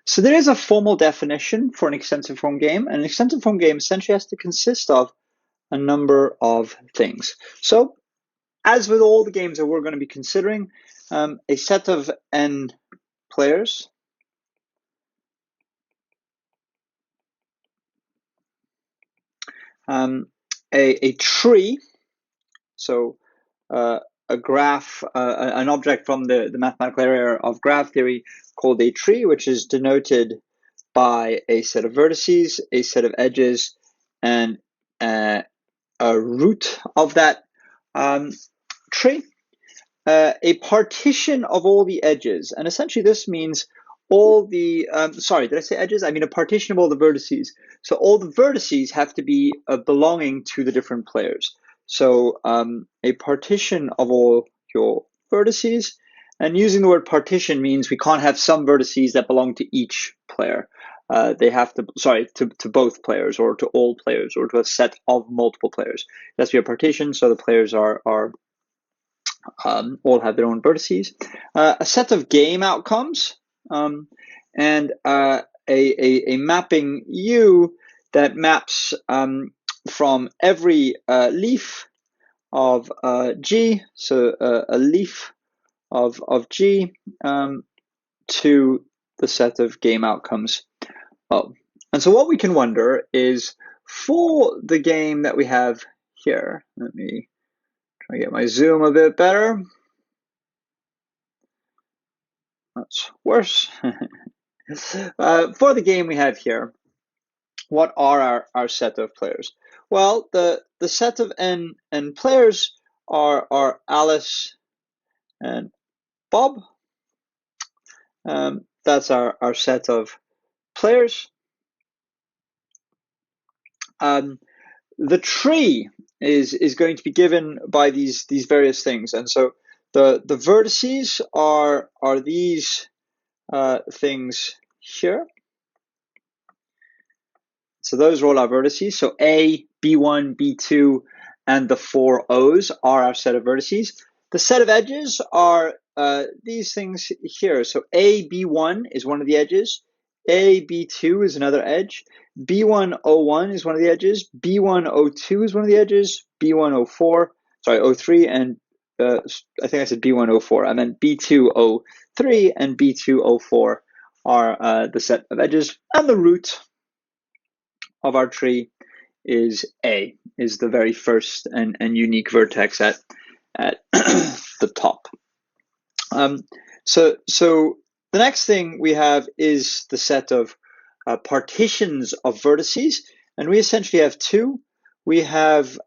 So there is a formal definition for an extensive form game, and an extensive form game essentially has to consist of a number of things. So as with all the games that we're going to be considering, a set of n players a tree, so a graph, an object from the mathematical area of graph theory called a tree, which is denoted by a set of vertices, a set of edges, and a root of that tree, a partition of all the edges. And essentially this means all the, sorry, did I say edges? I mean a partition of all the vertices. So all the vertices have to be belonging to the different players. So a partition of all your vertices, and using the word partition means we can't have some vertices that belong to each player. They have to, sorry, to both players or to all players or to a set of multiple players. It has to be a partition, so the players are all have their own vertices. A set of game outcomes, and a mapping U that maps from every leaf of G, so a leaf of G, to the set of game outcomes O. And so what we can wonder is, for the game that we have here, let me try to get my zoom a bit better. That's worse. For the game we have here, what are our set of players? Well, the set of n players are Alice and Bob. That's our set of players. The tree is going to be given by these various things, and so the vertices are these things here. So those are all our vertices. So A, B1, B2, and the 4 O's are our set of vertices. The set of edges are these things here. So A, B1 is one of the edges. A, B2 is another edge. B1, O1 is one of the edges. B1, O2 is one of the edges. B1, O4, sorry, O3, and I think I said B1, O4. I meant B2, O3, and B2, O4 are the set of edges. And the root of our tree is A, is the very first and unique vertex at the top. So the next thing we have is the set of partitions of vertices, and we essentially have two. We have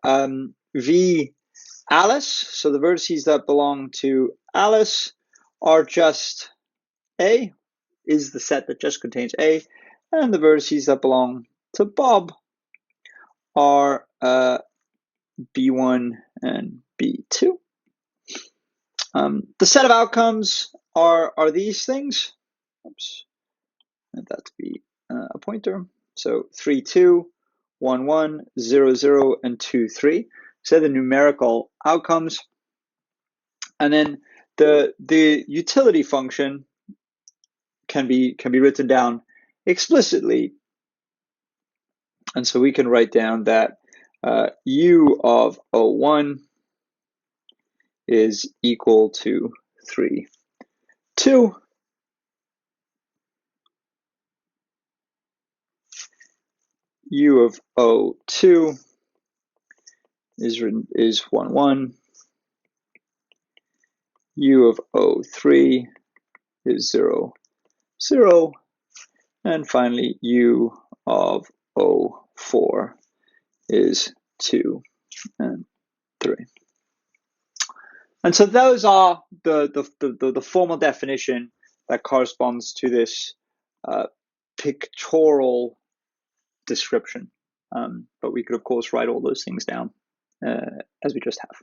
V Alice, so the vertices that belong to Alice are just A, is the set that just contains A, and the vertices that belong to Bob are B1 and B2. The set of outcomes are these things. Oops, I want that to be a pointer. So 3, 2, 1, 1, 0, 0, and 2, 3. So the numerical outcomes. And then the utility function can be written down explicitly. And so we can write down that U of O1 is equal to 3, 2. U of O2 is 1, 1. U of O3 is 0, 0. And finally, U of O4 is 2 and 3. And so those are the formal definition that corresponds to this pictorial description. But we could, of course, write all those things down as we just have.